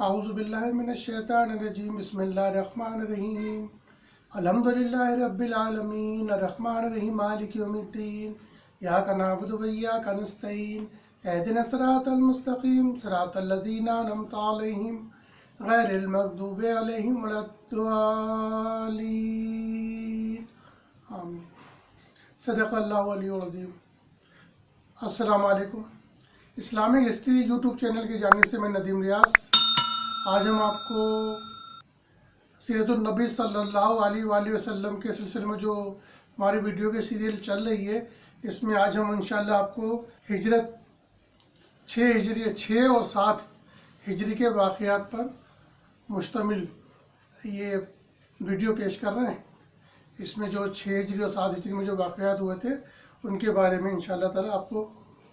اعوذ باللہ من الشیطان الرجیم بسم اللہ الرحمن الرحیم الحمدللہ رب العالمین الرحمن الرحیم مالک یوم الدین ایاک نعبد و ایاک نستعین اہدنا الصراط المستقیم صراط الذین انعمت علیہم غیر المغضوب علیہم ولا الضالین آمین۔ صدق اللہ علیہ العظیم۔ السلام علیکم۔ اسلامک ہسٹری یوٹیوب چینل کی جانب سے میں ندیم ریاض، آج ہم آپ کو سیرت النبی صلی اللہ علیہ وآلہ وسلم کے سلسلے میں جو ہماری ویڈیو کی سیریل چل رہی ہے، اس میں آج ہم انشاءاللہ آپ کو ہجرت 6 اور 7 ہجری کے واقعات پر مشتمل یہ ویڈیو پیش کر رہے ہیں۔ اس میں جو 6 ہجری اور 7 ہجری میں جو واقعات ہوئے تھے ان کے بارے میں انشاءاللہ تعالیٰ آپ کو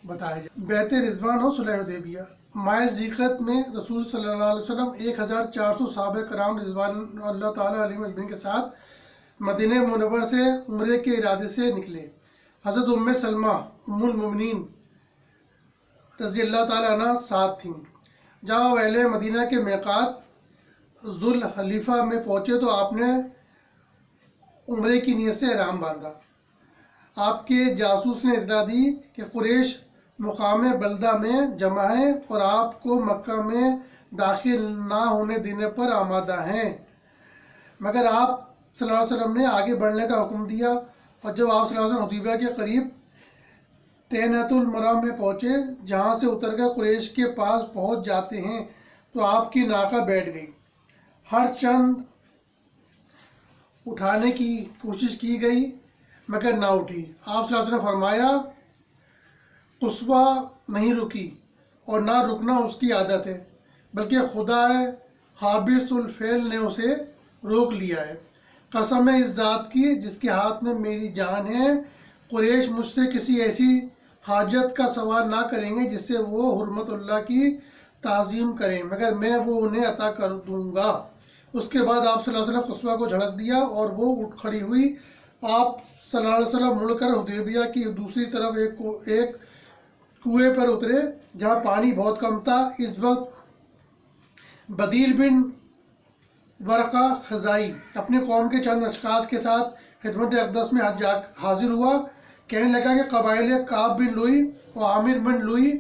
بتایا جائے۔ بیعت رضوان اور صلح حدیبیہ۔ ماہ ذیقعت میں رسول صلی اللہ علیہ وسلم 1400 صحابہ کرام رضوان اللہ تعالیٰ علیہ اجمعین کے ساتھ مدینہ منور سے عمرے کے ارادے سے نکلے۔ حضرت ام سلمہ ام المؤمنین رضی اللہ تعالیٰ عنہ ساتھ تھیں۔ جہاں وہ اہل مدینہ کے میقات ذوالحلیفہ میں پہنچے تو آپ نے عمرے کی نیت سے احرام باندھا۔ آپ کے جاسوس نے اطلاع دی کہ قریش مقام بلدہ میں جمع ہیں اور آپ کو مکہ میں داخل نہ ہونے دینے پر آمادہ ہیں، مگر آپ صلی اللہ علیہ وسلم نے آگے بڑھنے کا حکم دیا۔ اور جب آپ صلی اللہ علیہ وسلم حدیبیہ کے قریب تینۃ المرا میں پہنچے، جہاں سے اتر کر قریش کے پاس پہنچ جاتے ہیں، تو آپ کی ناقہ بیٹھ گئی۔ ہر چند اٹھانے کی کوشش کی گئی مگر نہ اٹھی۔ آپ صلی اللہ علیہ وسلم نے فرمایا، قصوہ نہیں رکی اور نہ رکنا اس کی عادت ہے، بلکہ خدا حابس الفعل نے اسے روک لیا ہے۔ قسم ہے اس ذات کی جس کے ہاتھ میں میری جان ہے، قریش مجھ سے کسی ایسی حاجت کا سوال نہ کریں گے جس سے وہ حرمت اللہ کی تعظیم کریں، مگر میں وہ انہیں عطا کر دوں گا۔ اس کے بعد آپ صلی اللہ علیہ وسلم قصوہ کو جھڑک دیا اور وہ اٹھ کھڑی ہوئی۔ آپ صلی اللہ علیہ وسلم مڑ کر حدیبیہ کی دوسری طرف ایک کنویں پر اترے جہاں پانی بہت کم تھا۔ اس وقت بدیل بن ورقہ خزائی اپنی قوم کے چند اشخاص کے ساتھ خدمت اقدس میں حاضر ہوا۔ کہنے لگا کہ قبائل کعب بن لوئی اور عامر بن لوئی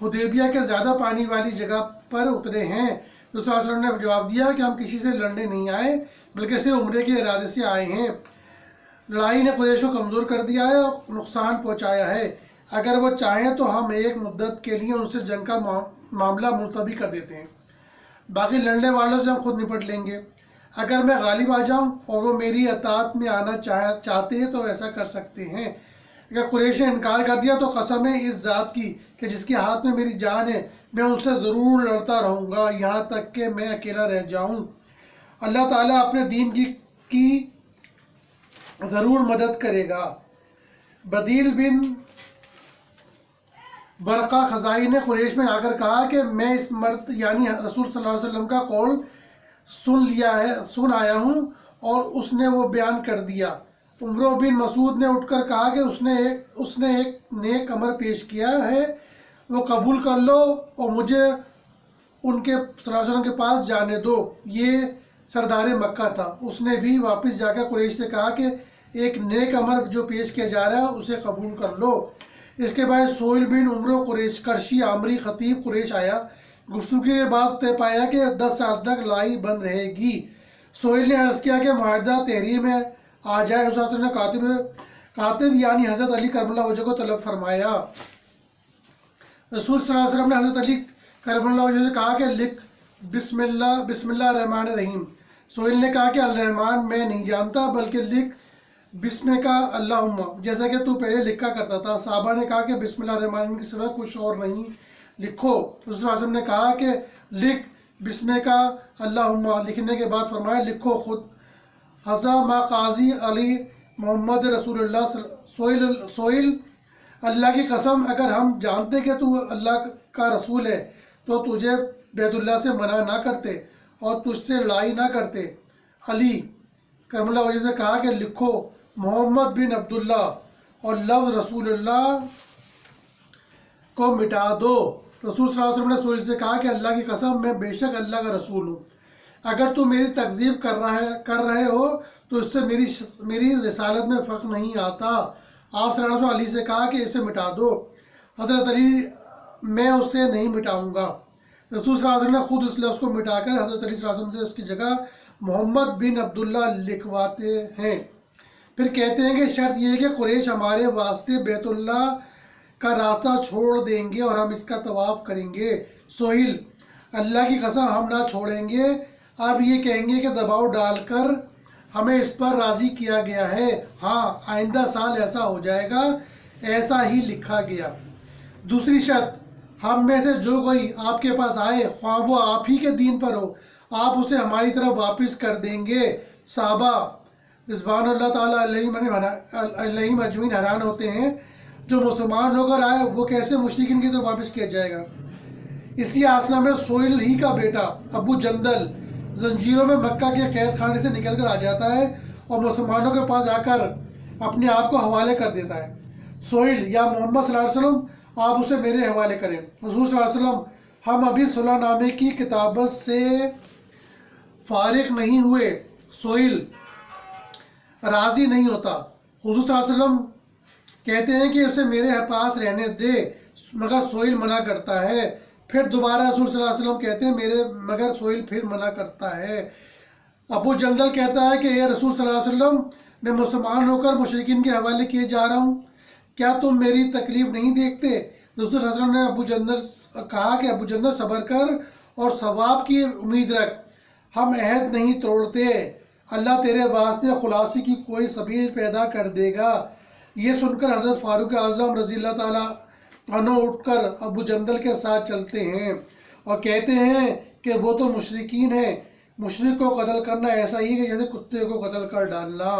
حدیبیہ کے زیادہ پانی والی جگہ پر اترے ہیں۔ رسول صلی اللہ علیہ وسلم نے جواب دیا کہ ہم کسی سے لڑنے نہیں آئے بلکہ صرف عمرے کے ارادے سے آئے ہیں۔ لڑائی نے قریش کو کمزور کر دیا ہے اور نقصان پہنچایا ہے۔ اگر وہ چاہیں تو ہم ایک مدت کے لیے ان سے جنگ کا معاملہ ملتوی کر دیتے ہیں، باقی لڑنے والوں سے ہم خود نپٹ لیں گے۔ اگر میں غالب آ جاؤں اور وہ میری اطاعت میں آنا چاہتے ہیں تو ایسا کر سکتے ہیں۔ اگر قریش نے انکار کر دیا تو قسم ہے اس ذات کی کہ جس کے ہاتھ میں میری جان ہے، میں ان سے ضرور لڑتا رہوں گا یہاں تک کہ میں اکیلا رہ جاؤں۔ اللہ تعالیٰ اپنے دین کی ضرور مدد کرے گا۔ بدیل بن ورقہ خزائی نے قریش میں آ کر کہا کہ میں اس مرد یعنی رسول صلی اللہ علیہ وسلم کا قول سن آیا ہوں اور اس نے وہ بیان کر دیا۔ عمرو بن مسعود نے اٹھ کر کہا کہ اس نے ایک نیک امر پیش کیا ہے، وہ قبول کر لو اور مجھے ان کے صلی اللہ علیہ وسلم کے پاس جانے دو۔ یہ سردار مکہ تھا۔ اس نے بھی واپس جا کر قریش سے کہا کہ ایک نیک امر جو پیش کیا جا رہا ہے اسے قبول کر لو۔ اس کے بعد سہیل بن عمرو قریش کرشی عامری خطیب قریش آیا۔ گفتگو کے بعد طے پایا کہ 10 سال تک لڑائی بند رہے گی۔ سہیل نے عرض کیا کہ معاہدہ تحریر میں آ جائے۔ حضرت نے کاتب یعنی حضرت علی کرم اللہ وجہ کو طلب فرمایا۔ رسول صلی اللہ علیہ وسلم نے حضرت علی کرم اللہ وجہ سے کہا کہ لکھ بسم اللہ الرحمن الرحیم۔ سہیل نے کہا کہ الرحمن میں نہیں جانتا بلکہ لکھ بسم کا اللہم، جیسا کہ تو پہلے لکھا کرتا تھا۔ صحابہ نے کہا کہ بسم اللہ الرحمن الرحیم کے سوا کچھ اور نہیں لکھو۔ رسول صلی اللہ علیہ وسلم نے کہا کہ لکھ بسم کا اللہم۔ لکھنے کے بعد فرمایا لکھو خود حضا ما قاضی علی محمد رسول اللہ۔ سہیل اللہ کی قسم اگر ہم جانتے کہ تو اللہ کا رسول ہے تو تجھے بیت اللہ سے منع نہ کرتے اور تجھ سے لڑائی نہ کرتے۔ علی کرم اللہ وجہ سے کہا کہ لکھو محمد بن عبداللہ اور لفظ رسول اللہ کو مٹا دو۔ رسول صلی اللہ علیہ وسلم نے سہیل سے کہا کہ اللہ کی قسم میں بے شک اللہ کا رسول ہوں، اگر تم میری تکذیب کر رہے ہو تو اس سے میری رسالت میں فرق نہیں آتا۔ آپ صلی اللہ علیہ وسلم علی سے کہا کہ اسے مٹا دو۔ حضرت علی میں اسے نہیں مٹاؤں گا۔ رسول صلی اللہ علیہ وسلم نے خود اس لفظ کو مٹا کر حضرت علی صلی اللہ علیہ وسلم سے اس کی جگہ محمد بن عبداللہ لکھواتے ہیں۔ پھر کہتے ہیں کہ شرط یہ ہے کہ قریش ہمارے واسطے بیت اللہ کا راستہ چھوڑ دیں گے اور ہم اس کا طواف کریں گے۔ سہیل: اللہ کی قسم ہم نہ چھوڑیں گے۔ اب یہ کہیں گے کہ دباؤ ڈال کر ہمیں اس پر راضی کیا گیا ہے۔ ہاں، آئندہ سال ایسا ہو جائے گا، ایسا ہی لکھا گیا۔ دوسری شرط: ہم میں سے جو کوئی آپ کے پاس آئے، خواہ وہ آپ ہی کے دین پر ہو، آپ اسے ہماری طرف واپس کر دیں گے۔ صحابہ رضوان اللہ تعالیٰ علیہم اجمعین حیران ہوتے ہیں، جو مسلمان ہو کر آئے وہ کیسے مشرکین کی طرف واپس کیا جائے گا؟ اسی آسنا میں سہیل ہی کا بیٹا ابو جندل زنجیروں میں مکہ کے قید خانے سے نکل کر آ جاتا ہے اور مسلمانوں کے پاس آ کر اپنے آپ کو حوالے کر دیتا ہے۔ سہیل: یا محمد صلی اللہ علیہ وسلم آپ اسے میرے حوالے کریں۔ حضور صلی اللہ علیہ وسلم: ہم ابھی صلح نامے کی کتابت سے فارغ نہیں ہوئے۔ سہیل راضی نہیں ہوتا۔ حضور صلی اللہ علیہ وسلم کہتے ہیں کہ اسے میرے پاس رہنے دے، مگر سہیل منع کرتا ہے۔ پھر دوبارہ رسول صلی اللہ علیہ وسلم کہتے ہیں مگر سہیل پھر منع کرتا ہے۔ ابو جندل کہتا ہے کہ اے رسول صلی اللہ علیہ وسلم، میں مسلمان ہو کر مشرکین کے حوالے کیے جا رہا ہوں، کیا تم میری تکلیف نہیں دیکھتے؟ رسول صلی اللہ علیہ وسلم نے ابو جندل کہا کہ ابو جندل صبر کر اور ثواب کی امید رکھ، ہم عہد نہیں توڑتے، اللہ تیرے واسطے خلاصی کی کوئی سبیل پیدا کر دے گا۔ یہ سن کر حضرت فاروق اعظم رضی اللہ تعالیٰ عنہ اٹھ کر ابو جندل کے ساتھ چلتے ہیں اور کہتے ہیں کہ وہ تو مشرکین ہیں، مشرک کو قتل کرنا ایسا ہی ہے جیسے کتے کو قتل کر ڈالنا۔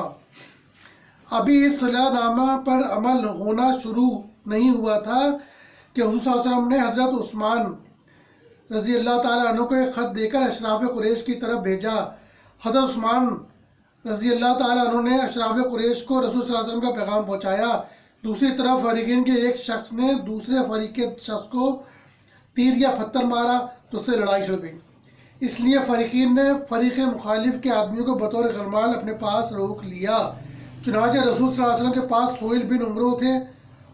ابھی اس صلح نامہ پر عمل ہونا شروع نہیں ہوا تھا کہ حضور صلی اللہ علیہ وسلم نے حضرت عثمان رضی اللہ تعالیٰ عنہ کو ایک خط دے کر اشراف قریش کی طرف بھیجا۔ حضرت عثمان رضی اللہ تعالیٰ عنہ نے اشراف قریش کو رسول صلی اللہ علیہ وسلم کا پیغام پہنچایا۔ دوسری طرف فریقین کے ایک شخص نے دوسرے فریق کے شخص کو تیر یا پتھر مارا تو اس سے لڑائی چھڑ گئی۔ اس لیے فریقین نے فریق مخالف کے آدمیوں کو بطور غرمال اپنے پاس روک لیا۔ چنانچہ رسول صلی اللہ علیہ وسلم کے پاس سہیل بن عمرو تھے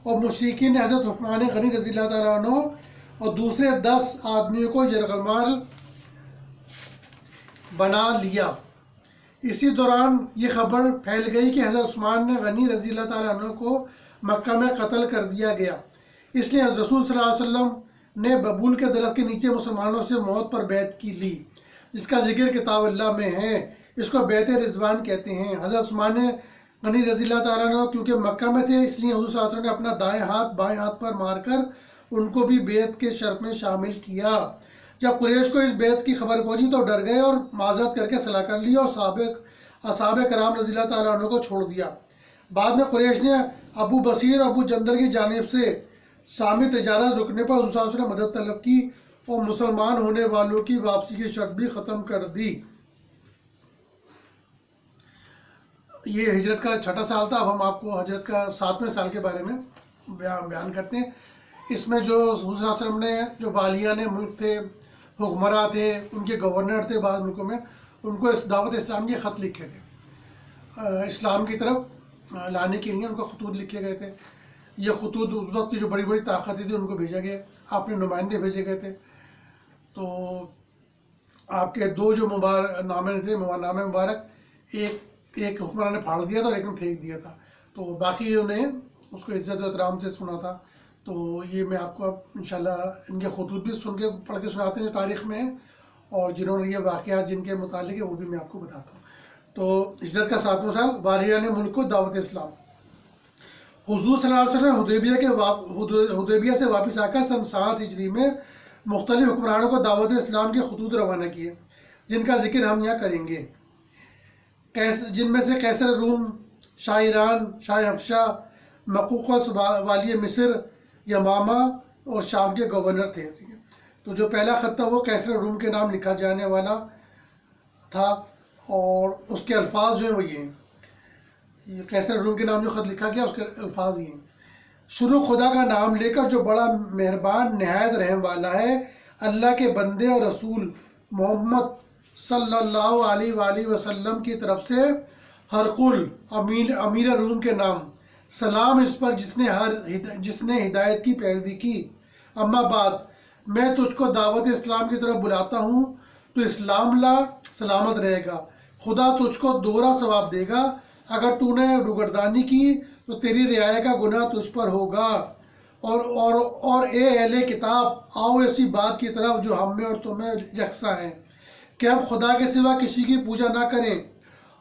اور مشرکین نے حضرت عثمان غنی رضی اللہ تعالیٰ عنہ اور دوسرے 10 آدمیوں کو یرغمال بنا لیا۔ اسی دوران یہ خبر پھیل گئی کہ حضرت عثمان غنی رضی اللہ تعالیٰ عنہ کو مکہ میں قتل کر دیا گیا۔ اس لیے رسول صلی اللہ علیہ وسلم نے ببول کے درخت کے نیچے مسلمانوں سے موت پر بیعت کی لی، جس کا ذکر کتاب اللہ میں ہے۔ اس کو بیعت رضوان کہتے ہیں۔ حضرت عثمان غنی رضی اللہ تعالیٰ عنہ کیونکہ مکہ میں تھے، اس لیے حضور صلی اللہ علیہ وسلم نے اپنا دائیں ہاتھ بائیں ہاتھ پر مار کر ان کو بھی بیعت کے شرط میں شامل کیا۔ جب قریش کو اس بیعت کی خبر پہنچی تو ڈر گئے اور معذرت کر کے صلح کر لی اور اصحاب کرام رضی اللہ تعالیٰ عنہ کو چھوڑ دیا۔ بعد میں قریش نے ابو بصیر ابو جندل کی جانب سے شامی تجارت رکنے پر حضور صلی اللہ علیہ وسلم نے مدد طلب کی اور مسلمان ہونے والوں کی واپسی کی شرط بھی ختم کر دی۔ یہ ہجرت کا 6واں سال تھا۔ اب ہم آپ کو ہجرت کا 7ویں سال کے بارے میں بیان کرتے ہیں۔ اس میں جو حضور صلی اللہ علیہ وسلم نے جو والیان ملک تھے، حکمراں تھے، ان کے گورنر تھے بعض ملکوں میں، ان کو اس دعوت اسلام کے خط لکھے تھے، اسلام کی طرف لانے کے لیے ان کو خطوط لکھے گئے تھے۔ یہ خطوط اس وقت کی جو بڑی بڑی طاقتیں تھیں ان کو بھیجا گیا، اپنے نمائندے بھیجے گئے تھے۔ تو آپ کے 2 جو نامے تھے، نامے مبارک، ایک حکمران نے پھاڑ دیا تھا اور ایک نے پھینک دیا تھا، تو باقیوں نے اس کو عزت و احترام سے سنا تھا۔ تو یہ میں آپ کو اب انشاءاللہ ان کے خطوط بھی سن کے پڑھ کے سناتے ہیں جو تاریخ میں ہیں، اور جنہوں نے یہ واقعات جن کے متعلق ہے وہ بھی میں آپ کو بتاتا ہوں۔ تو ہجرت کا 7واں سال، والیان ملک کو دعوت اسلام۔ حضور صلی اللہ علیہ وسلم نے حدیبیہ سے واپس آ کر سن 7 ہجری میں مختلف حکمرانوں کو دعوت اسلام کے خطوط روانہ کیے، جن کا ذکر ہم یہاں کریں گے، جن میں سے قیصر روم، شاہ ایران، شاہ حبشہ، مقوقس والی مصر، یمامہ اور شام کے گورنر تھے۔ تو جو پہلا خط تھا وہ قیصر روم کے نام لکھا جانے والا تھا، اور اس کے الفاظ جو ہیں وہ یہ ہیں۔ قیصر روم کے نام جو خط لکھا گیا اس کے الفاظ یہ ہیں: شروع خدا کا نام لے کر جو بڑا مہربان نہایت رحم والا ہے، اللہ کے بندے اور رسول محمد صلی اللہ علیہ وآلہ وسلم کی طرف سے ہرقل امیر روم کے نام، سلام اس پر جس نے ہدایت کی پیروی کی۔ اما بعد، میں تجھ کو دعوت اسلام کی طرف بلاتا ہوں، تو اسلام لا، سلامت رہے گا، خدا تجھ کو دوہرا ثواب دے گا۔ اگر تو نے روگردانی کی تو تیری رعایا کا گناہ تجھ پر ہوگا۔ اور اے اہل کتاب، آؤ ایسی بات کی طرف جو ہم میں اور تم میں یکساں ہے، کہ ہم خدا کے سوا کسی کی پوجا نہ کریں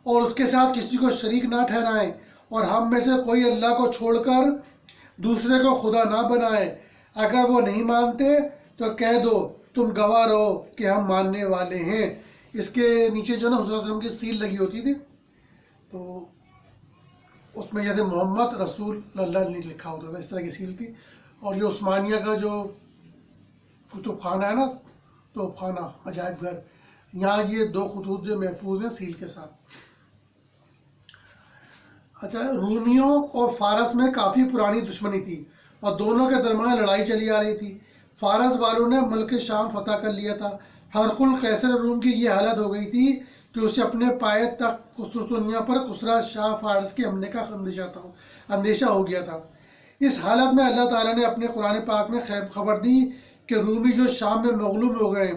اور اس کے ساتھ کسی کو شریک نہ ٹھہرائیں، اور ہم میں سے کوئی اللہ کو چھوڑ کر دوسرے کو خدا نہ بنائے۔ اگر وہ نہیں مانتے تو کہہ دو تم گواہ رہو کہ ہم ماننے والے ہیں۔ اس کے نیچے جو نا حضور صلی اللہ علیہ وسلم کی سیل لگی ہوتی تھی، تو اس میں جیسے محمد رسول اللہ نہیں لکھا ہوتا تھا، اس طرح کی سیل تھی۔ اور یہ عثمانیہ کا جو کتب خانہ ہے نا، توپ خانہ، عجائب گھر، یہاں یہ دو خطوط جو محفوظ ہیں سیل کے ساتھ۔ اچھا، رومیوں اور فارس میں کافی پرانی دشمنی تھی اور دونوں کے درمیان لڑائی چلی آ رہی تھی۔ فارس والوں نے ملک شام فتح کر لیا تھا۔ ہرقل قیصر روم کی یہ حالت ہو گئی تھی کہ اسے اپنے پائے تخت قسطنطنیہ پر کسریٰ شاہ فارس کے حملے کا اندیشہ ہو گیا تھا۔ اس حالت میں اللہ تعالیٰ نے اپنے قرآن پاک میں خبر دی کہ رومی جو شام میں مغلوب ہو گئے،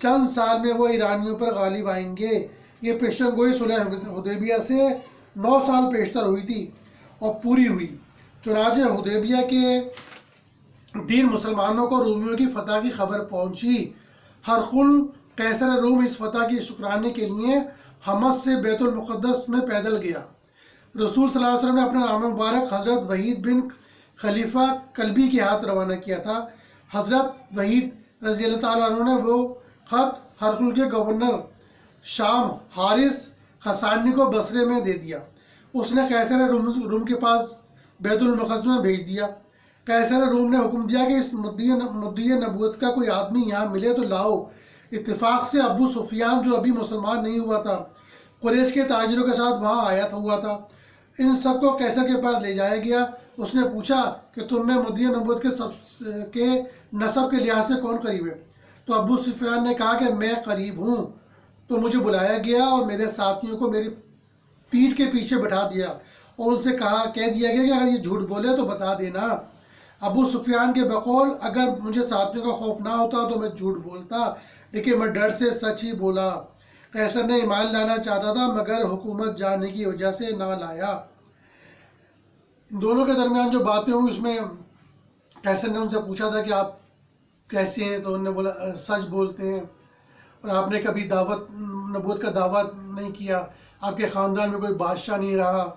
چند سال میں وہ ایرانیوں پر غالب آئیں گے۔ یہ پیشن گوئی صلح حدیبیہ سے 9 سال پیشتر ہوئی تھی اور پوری ہوئی۔ چنانچہ حدیبیہ کے دن مسلمانوں کو رومیوں کی فتح کی خبر پہنچی۔ ہرقل قیصر روم اس فتح کی شکرانے کے لیے حمص سے بیت المقدس میں پیدل گیا۔ رسول صلی اللہ علیہ وسلم نے اپنا نام مبارک حضرت وحید بن خلیفہ کلبی کے ہاتھ روانہ کیا تھا۔ حضرت وحید رضی اللہ تعالیٰ عنہ نے وہ خط ہرقل کے گورنر شام حارث خسانی کو بصرے میں دے دیا۔ اس نے قیصر روم کے پاس بیت المقدس میں بھیج دیا۔ قیصر روم نے حکم دیا کہ اس مدعی نبوت کا کوئی آدمی یہاں ملے تو لاؤ۔ اتفاق سے ابو سفیان جو ابھی مسلمان نہیں ہوا تھا، قریش کے تاجروں کے ساتھ وہاں آیا ہوا تھا۔ ان سب کو قیصر کے پاس لے جایا گیا۔ اس نے پوچھا کہ تم میں مدعی نبوت کے نسب کے لحاظ سے کون قریب ہے؟ تو ابو سفیان نے کہا کہ میں قریب ہوں۔ تو مجھے بلایا گیا اور میرے ساتھیوں کو میری پیٹھ کے پیچھے بٹھا دیا اور ان سے کہہ دیا گیا کہ اگر یہ جھوٹ بولے تو بتا دینا۔ ابو سفیان کے بقول اگر مجھے ساتھیوں کا خوف نہ ہوتا تو میں جھوٹ بولتا، لیکن میں ڈر سے سچ ہی بولا۔ قیصر نے ایمان لانا چاہتا تھا مگر حکومت جاننے کی وجہ سے نہ لایا۔ ان دونوں کے درمیان جو باتیں ہوئی، اس میں قیصر نے ان سے پوچھا تھا کہ آپ کیسے ہیں، تو انہوں نے بولا سچ بولتے ہیں اور آپ نے کبھی نبوت کا دعویٰ نہیں کیا، آپ کے خاندان میں کوئی بادشاہ نہیں رہا،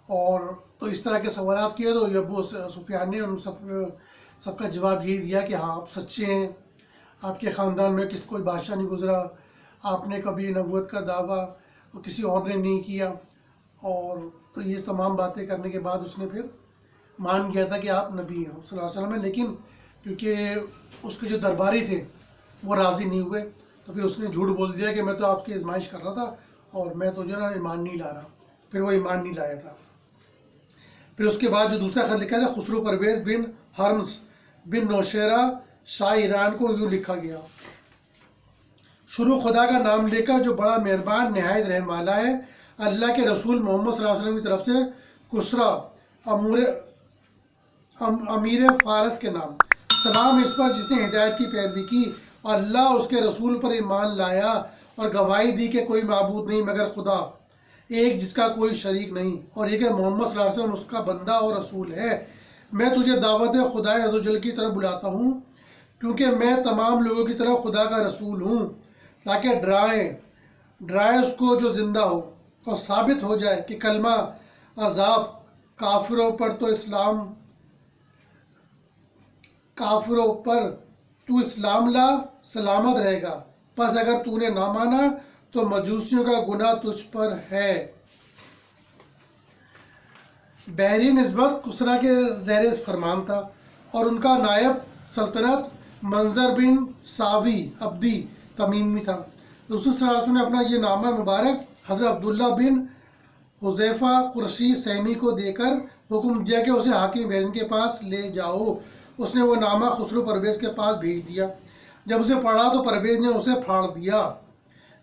اور تو اس طرح کے سوالات کیے۔ تو ابو سفیان نے ان سب کا جواب یہی دیا کہ ہاں آپ سچے ہیں، آپ کے خاندان میں کوئی بادشاہ نہیں گزرا، آپ نے کبھی نبوت کا دعویٰ کسی اور نے نہیں کیا۔ اور تو یہ تمام باتیں کرنے کے بعد اس نے پھر مان گیا تھا کہ آپ نبی ہیں صلی اللہ علیہ وسلم، لیکن کیونکہ اس کے جو درباری تھے وہ راضی نہیں ہوئے، تو پھر اس نے جھوٹ بول دیا کہ میں تو آپ کی آزمائش کر رہا تھا اور میں تو جو نا ایمان نہیں لا رہا۔ پھر وہ ایمان نہیں لایا تھا۔ پھر اس کے بعد جو دوسرا خط لکھا تھا خسرو پرویز بن ہرمز بن نوشیرہ شاہ ایران کو یوں لکھا گیا: شروع خدا کا نام لے کر جو بڑا مہربان نہایت رحم والا ہے، اللہ کے رسول محمد صلی اللہ علیہ وسلم کی طرف سے کسریٰ امیر فارس کے نام، سلام اس پر جس نے ہدایت کی پیروی کی اور اللہ اس کے رسول پر ایمان لایا اور گواہی دی کہ کوئی معبود نہیں مگر خدا ایک جس کا کوئی شریک نہیں، اور یہ کہ محمد صلی اللہ علیہ وسلم اس کا بندہ اور رسول ہے۔ میں تجھے دعوت خدا عز و جل کی طرف بلاتا ہوں، کیونکہ میں تمام لوگوں کی طرف خدا کا رسول ہوں، تاکہ ڈرائے اس کو جو زندہ ہو اور ثابت ہو جائے کہ کلمہ عذاب کافروں پر تو اسلام لا، سلامت رہے گا، پس اگر تو نے نہ مانا تو مجوسیوں کا گناہ تجھ پر ہے۔ بحری نسبت کسریٰ کے زیر فرمان تھا اور ان کا نائب سلطنت منظر بن ساوی عبدی تمیمی تھا۔ رسول صلی اللہ علیہ وسلم نے اپنا یہ نامہ مبارک حضرت عبداللہ بن حذیفہ قرشی سہمی کو دے کر حکم دیا کہ اسے حاکم بحرین کے پاس لے جاؤ۔ اس نے وہ نامہ خسرو پرویز کے پاس بھیج دیا۔ جب اسے پڑھا تو پرویز نے اسے پھاڑ دیا۔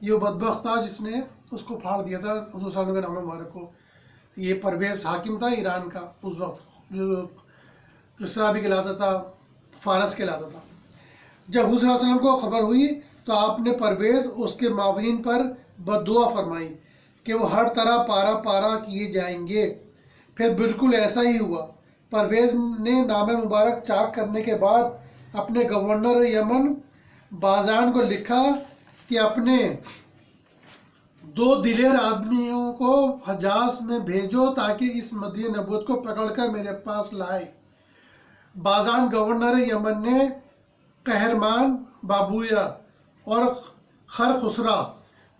یہ بدبخت تھا جس نے اس کو پھاڑ دیا تھا حضور صلی اللہ علیہ وسلم کے نامہ مبارک کو۔ یہ پرویز حاکم تھا ایران کا اس وقت، جو کسریٰ بھی کہلاتا تھا، فارس کہلاتا تھا۔ جب حضور صلی اللہ علیہ وسلم کو خبر ہوئی تو آپ نے پرویز اس کے معاونین پر بد دعا فرمائی کہ وہ ہر طرح پارا پارا کیے جائیں گے۔ پھر بالکل ایسا ہی ہوا۔ پرویز نے نامہ مبارک چاک کرنے کے بعد اپنے گورنر یمن بازان کو لکھا کہ اپنے 2 دلیر آدمیوں کو حجاز میں بھیجو تاکہ اس مدعی نبوت کو پکڑ کر میرے پاس لائے۔ بازان گورنر یمن نے قہرمان بابویا اور خرخسرا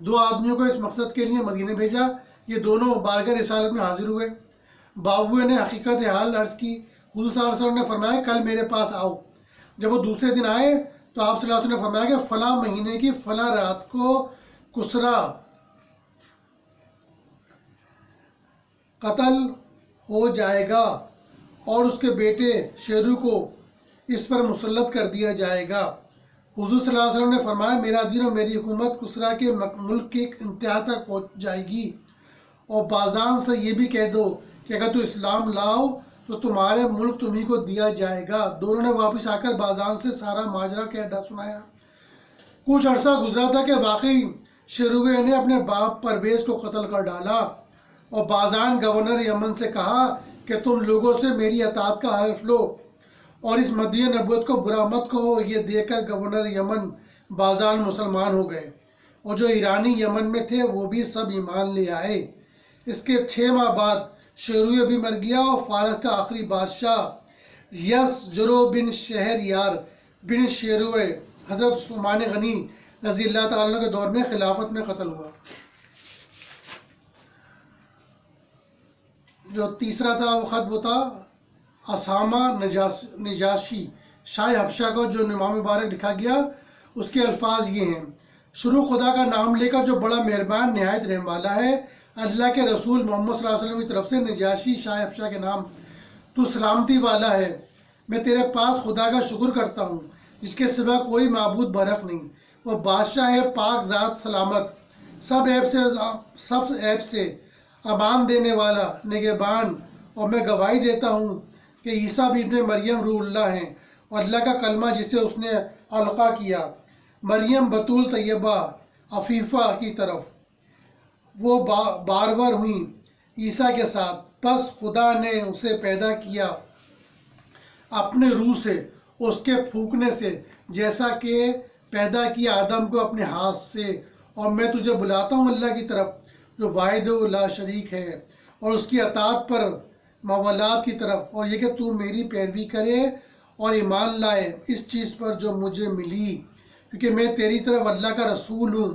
2 آدمیوں کو اس مقصد کے لیے مدینے بھیجا۔ یہ دونوں بارگاہ رسالت میں حاضر ہوئے۔ بابویا نے حقیقت حال عرض کی۔ حضور صلی اللہ علیہ وسلم نے فرمایا کل میرے پاس آؤ۔ جب وہ دوسرے دن آئے تو آپ صلی اللہ علیہ وسلم نے فرمایا کہ فلاں مہینے کی فلاں رات کو کسریٰ قتل ہو جائے گا اور اس کے بیٹے شیرو کو اس پر مسلط کر دیا جائے گا۔ حضور صلی اللہ علیہ وسلم نے فرمایا میرا دین اور میری حکومت کسریٰ کے ملک کے انتہا تک پہنچ جائے گی، اور بازان سے یہ بھی کہہ دو کہ اگر تو اسلام لاؤ تو تمہارے ملک تمہیں کو دیا جائے گا۔ دونوں نے واپس آ کر بازان سے سارا ماجرا کہہ سنایا۔ کچھ عرصہ گزرا تھا کہ واقعی شیروے نے اپنے باپ پرویز کو قتل کر ڈالا، اور بازان گورنر یمن سے کہا کہ تم لوگوں سے میری اطاعت کا حلف لو اور اس مدعی نبوت کو برا مت کہو۔ یہ دیکھ کر گورنر یمن بازان مسلمان ہو گئے، اور جو ایرانی یمن میں تھے وہ بھی سب ایمان لے آئے۔ اس کے 6 ماہ بعد شیرویہ بھی مر گیا، اور فارس کا آخری بادشاہ یسجرو بن شہریار بن شیرویہ حضرت عثمان غنی رضی اللہ تعالیٰ عنہ کے دور میں خلافت میں قتل ہوا۔ جو تیسرا تھا وہ خط وہ تھا اسامہ نجاشی شاہ حبشہ کو، جو نامہ مبارک لکھا گیا۔ اس کے الفاظ یہ ہیں: شروع خدا کا نام لے کر جو بڑا مہربان نہایت رحم والا ہے، اللہ کے رسول محمد صلی اللہ علیہ وسلم کی طرف سے نجاشی شاہ حبشہ کے نام، تو سلامتی والا ہے۔ میں تیرے پاس خدا کا شکر کرتا ہوں جس کے سوا کوئی معبود برحق نہیں۔ وہ بادشاہ ہے پاک ذات، سلامت، سب عیب سے امان دینے والا، نگہبان، اور میں گواہی دیتا ہوں کہ عیسیٰ بھی ابن مریم روح اللہ ہیں اور اللہ کا کلمہ جسے اس نے القا کیا۔ مریم بطول طیبہ عفیفہ کی طرف وہ بارور ہوئیں عیسیٰ کے ساتھ، پس خدا نے اسے پیدا کیا اپنے روح سے، اس کے پھونکنے سے، جیسا کہ پیدا کیا آدم کو اپنے ہاتھ سے۔ اور میں تجھے بلاتا ہوں اللہ کی طرف جو واحد و لا شریک ہے، اور اس کی اطاعت پر موالات کی طرف، اور یہ کہ تو میری پیروی کرے اور ایمان لائے اس چیز پر جو مجھے ملی، کیونکہ میں تیری طرف اللہ کا رسول ہوں،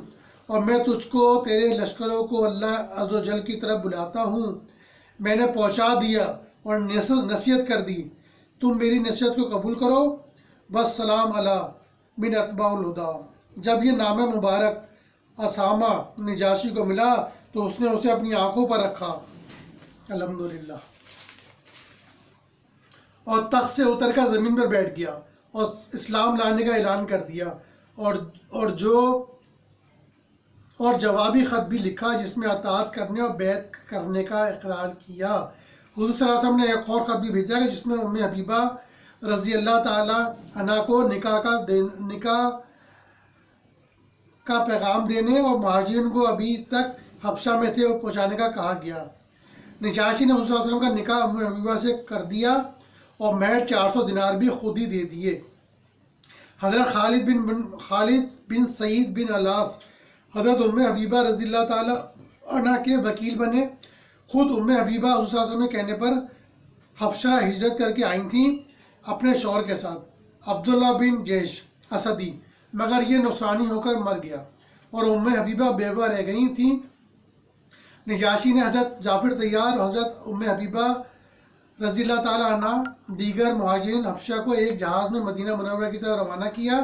اور میں تجھ کو تیرے لشکروں کو اللہ عز و جل کی طرف بلاتا ہوں۔ میں نے پہنچا دیا اور نصیحت کر دی، تم میری نصیحت کو قبول کرو۔ بس سلام علی من اتباع الہدا۔ جب یہ نامہ مبارک اسامہ نجاشی کو ملا تو اس نے اسے اپنی آنکھوں پر رکھا، الحمدللہ، اور تخت سے اتر کر زمین پر بیٹھ گیا اور اسلام لانے کا اعلان کر دیا، اور جوابی خط بھی لکھا جس میں اطاعت کرنے اور بیعت کرنے کا اقرار کیا۔ حضور صلی اللہ علیہ وسلم نے ایک اور خط بھی بھیجا جس میں ام حبیبہ رضی اللہ تعالی عنہ کو نکاح کا پیغام دینے اور مہاجرین کو ابھی تک حبشہ میں تھے وہ پہنچانے کا کہا گیا۔ نجاشی نے حضور صلی اللہ علیہ وسلم کا نکاح ام حبیبہ سے کر دیا اور مہر 400 دینار بھی خود ہی دے دیے۔ حضرت خالد بن سعید بن الاس حضرت ام حبیبہ رضی اللہ تعالی عنہ کے وکیل بنے۔ خود ام حبیبہ حضور صلی اللہ علیہ وسلم کے کہنے پر حبشہ ہجرت کر کے آئی تھیں اپنے شوہر کے ساتھ، عبداللہ بن جیش اسدی، مگر یہ نصرانی ہو کر مر گیا اور ام حبیبہ بیوہ رہ گئی تھیں۔ نجاشی نے حضرت جعفر طیار اور حضرت ام حبیبہ رضی اللہ تعالیٰ عنہ دیگر مہاجرین حبشہ کو ایک جہاز میں مدینہ منورہ کی طرف روانہ کیا۔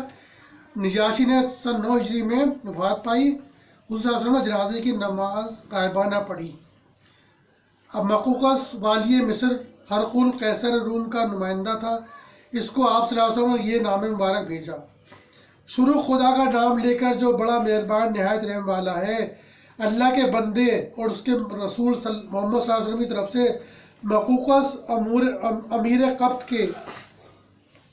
نجاشی نے سن 9 ہجری میں وفات پائی۔ حضور صلی اللہ علیہ وسلم نے جنازے کی نماز غائبانہ پڑھی۔ اب مقوقس والی مصر ہرقل قیصر روم کا نمائندہ تھا، اس کو آپ صلی اللہ علیہ وسلم نے یہ نام مبارک بھیجا: شروع خدا کا نام لے کر جو بڑا مہربان نہایت رحم والا ہے۔ اللہ کے بندے اور اس کے رسول محمد صلی اللہ علیہ وسلم کی طرف سے مقوقس امیر قبط کے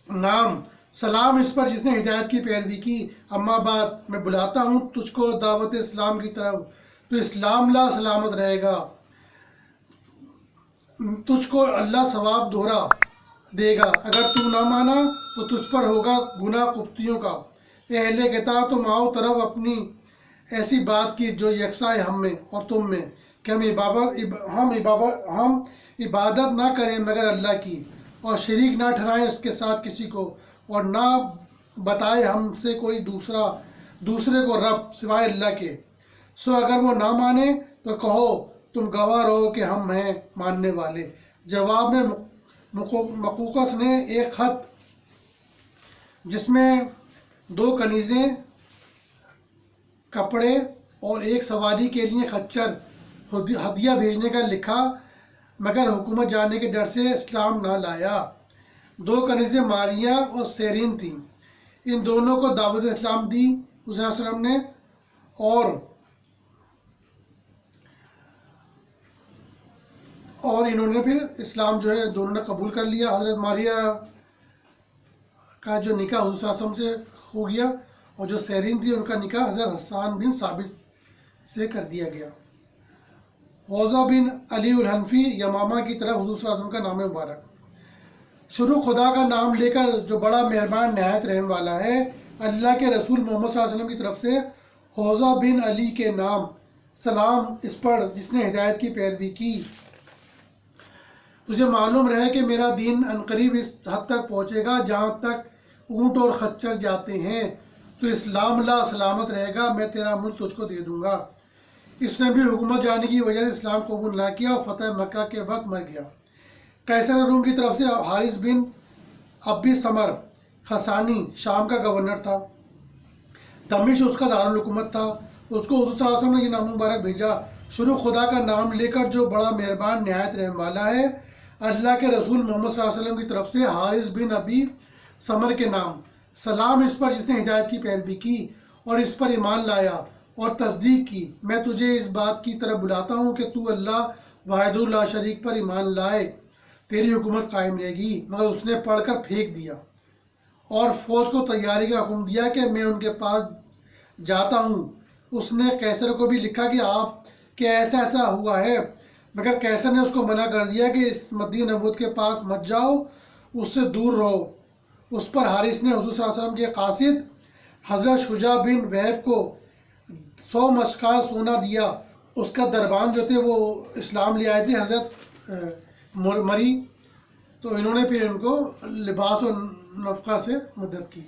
نام، سلام اس پر جس نے ہدایت کی پیروی کی۔ اما بعد، میں بلاتا ہوں تجھ کو دعوت اسلام کی طرف، تو اسلام لا سلامت رہے گا، تجھ کو اللہ ثواب دوہرا دے گا۔ اگر تو نہ مانا تو تجھ پر ہوگا گناہ قبطیوں کا۔ اے اہل کتاب، تم آؤ طرف اپنی ایسی بات کی جو یکساں ہے ہم میں اور تم میں، کہ ہم عبادت نہ کریں مگر اللہ کی، اور شریک نہ ٹھہرائیں اس کے ساتھ کسی کو، اور نہ بتائے ہم سے کوئی دوسرے کو رب سوائے اللہ کے۔ سو اگر وہ نہ مانے تو کہو تم گواہ رہو کہ ہم ہیں ماننے والے۔ جواب میں مقوقس نے ایک خط جس میں 2 کنیزیں، کپڑے اور ایک سواری کے لیے خچر ہدیہ بھیجنے کا لکھا، مگر حکومت جانے کے ڈر سے اسلام نہ لایا۔ 2 کنیزیں ماریہ اور سیرین تھیں، ان دونوں کو دعوت اسلام دی حضور صلی اللہ علیہ وسلم نے، اور انہوں نے پھر اسلام جو ہے دونوں نے قبول کر لیا۔ حضرت ماریہ کا جو نکاح حضور صلی اللہ علیہ وسلم سے ہو گیا، اور جو سیرین تھی ان کا نکاح حضرت حسان بن ثابت سے کر دیا گیا۔ حوضہ بن علی الحنفی یمامہ کی طرف حضور صلی اللہ علیہ وسلم کا نام مبارک: شروع خدا کا نام لے کر جو بڑا مہربان نہایت رحم والا ہے۔ اللہ کے رسول محمد صلی اللہ علیہ وسلم کی طرف سے حوضہ بن علی کے نام، سلام اس پر جس نے ہدایت کی پیروی کی۔ تجھے معلوم رہے کہ میرا دین عنقریب اس حد تک پہنچے گا جہاں تک اونٹ اور خچر جاتے ہیں، تو اسلام لا سلامت رہے گا، میں تیرا ملک تجھ کو دے دوں گا۔ اس نے بھی حکومت جانے کی وجہ سے اسلام قبول نہ کیا اور فتح مکہ کے وقت مر گیا۔ قیصر روم کی طرف سے حارث بن ابی ثمر خسانی شام کا گورنر تھا، دمشق اس کا دارالحکومت تھا۔ اس کو حضور صلی اللہ علیہ وسلم نے یہ نام مبارک بھیجا: شروع خدا کا نام لے کر جو بڑا مہربان نہایت رحم والا ہے۔ اللہ کے رسول محمد صلی اللہ علیہ وسلم کی طرف سے حارث بن ابی ثمر کے نام، سلام اس پر جس نے ہدایت کی پیروی کی اور اس پر ایمان لایا اور تصدیق کی۔ میں تجھے اس بات کی طرف بلاتا ہوں کہ تو اللہ واحد لا شریک پر ایمان لائے، تیری حکومت قائم رہے گی۔ مگر اس نے پڑھ کر پھینک دیا اور فوج کو تیاری کا حکم دیا کہ میں ان کے پاس جاتا ہوں۔ اس نے قیصر کو بھی لکھا کہ آپ کہ ایسا ہوا ہے، مگر قیصر نے اس کو منع کر دیا کہ اس مدینہ نبوت کے پاس مت جاؤ، اس سے دور رہو۔ اس پر حارث نے حضور صلی اللہ علیہ وسلم کے قاصد حضرت شجاع بن وہب کو 100 مشکال سونا دیا۔ اس کا دربان جو تھے وہ اسلام لے آئے تھے حضرت مری، تو انہوں نے پھر ان کو لباس اور نفقہ سے مدد کی۔